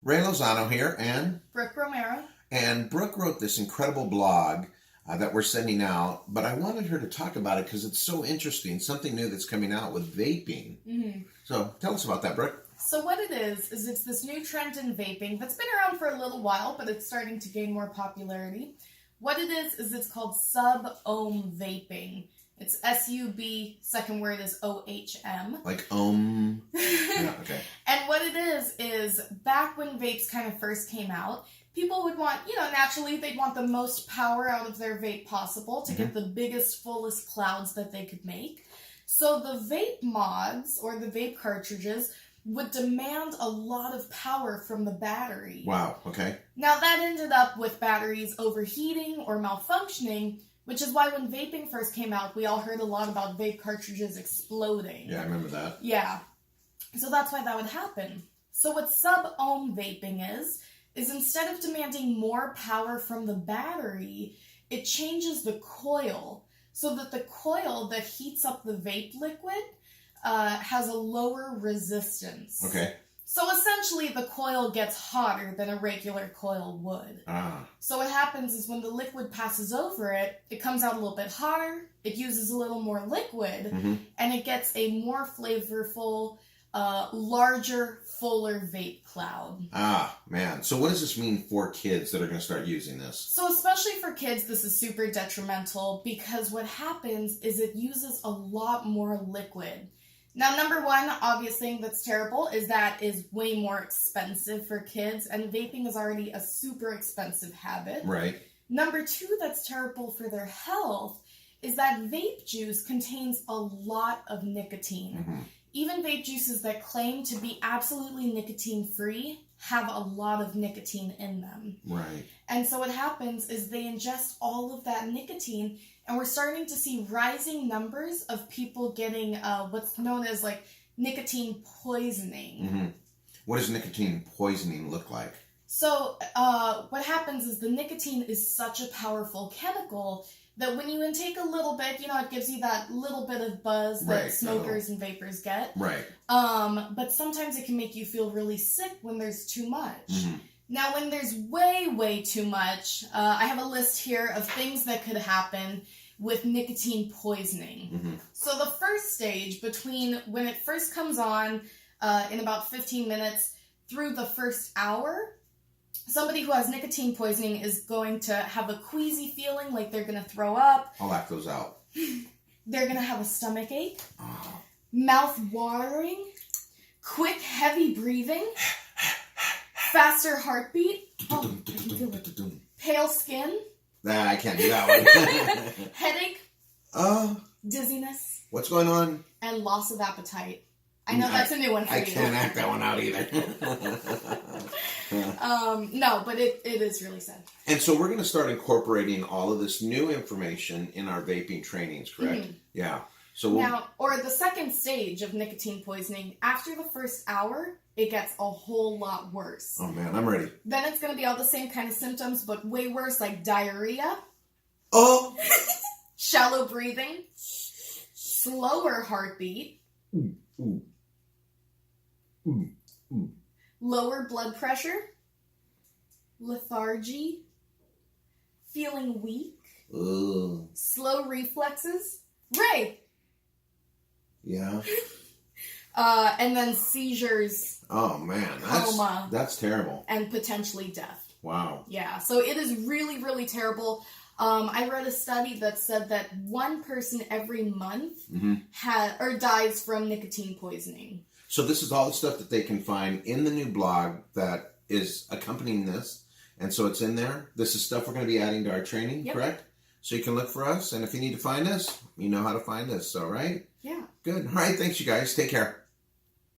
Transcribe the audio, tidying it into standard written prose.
Ray Lozano here, and Brooke Romero. And Brooke wrote this incredible blog that we're sending out, but I wanted her to talk about it because it's so interesting, something new that's coming out with vaping. Mm-hmm. So tell us about that, Brooke. So what it is it's this new trend in vaping that's been around for a little while, but it's starting to gain more popularity. What it is it's called sub-ohm vaping. It's S-U-B, second word is O-H-M. Like ohm. Yeah, okay. And what it is back when vapes kind of first came out, people would want, naturally they'd want the most power out of their vape possible to get the biggest, fullest clouds that they could make. So the vape mods, or the vape cartridges, would demand a lot of power from the battery. Wow, okay. Now that ended up with batteries overheating or malfunctioning, which is why when vaping first came out, we all heard a lot about vape cartridges exploding. Yeah, I remember that. Yeah. So that's why that would happen. So what sub-ohm vaping is instead of demanding more power from the battery, it changes the coil so that the coil that heats up the vape liquid has a lower resistance. Okay. So essentially the coil gets hotter than a regular coil would. So what happens is when the liquid passes over it, it comes out a little bit hotter, it uses a little more liquid, and it gets a more flavorful, larger, fuller vape cloud. Man. So what does this mean for kids that are going to start using this? So especially for kids, this is super detrimental because what happens is it uses a lot more liquid. Now, number one, obvious thing that's terrible is that is way more expensive for kids, and vaping is already a super expensive habit. Right. Number two, that's terrible for their health is that vape juice contains a lot of nicotine. Even vape juices that claim to be absolutely nicotine-free have a lot of nicotine in them. Right. And so what happens is they ingest all of that nicotine, and we're starting to see rising numbers of people getting what's known as like nicotine poisoning. What does nicotine poisoning look like? So what happens is the nicotine is such a powerful chemical that when you intake a little bit, it gives you that little bit of buzz that smokers and vapors get. Right. But sometimes it can make you feel really sick when there's too much. Now, when there's way, way too much, I have a list here of things that could happen with nicotine poisoning. So the first stage, between when it first comes on in about 15 minutes through the first hour, somebody who has nicotine poisoning is going to have a queasy feeling, like they're going to throw up. I'll act those out. They're going to have a stomach ache, mouth watering, quick, heavy breathing, faster heartbeat, pale skin, I can't do that one. headache, dizziness. What's going on? And loss of appetite. I know that's a new one for you. I can't act that one out either. No, but it is really sad. And so we're going to start incorporating all of this new information in our vaping trainings, correct? Yeah. So now, or the second stage of nicotine poisoning, after the first hour, it gets a whole lot worse. Oh man, I'm ready. Then it's going to be all the same kind of symptoms, but way worse, like diarrhea. Shallow breathing. Slower heartbeat. Lower blood pressure. Lethargy. Feeling weak. Slow reflexes. Ray! Yeah. And then seizures. Oh man, coma, that's terrible. And potentially death. Wow. Yeah, so it is really, really terrible. I read a study that said that one person every month dies from nicotine poisoning. So this is all the stuff that they can find in the new blog that is accompanying this. And so it's in there. This is stuff we're going to be adding to our training, correct? So you can look for us. And if you need to find us, you know how to find us. All right? Yeah. Good. All right. Thanks, you guys. Take care.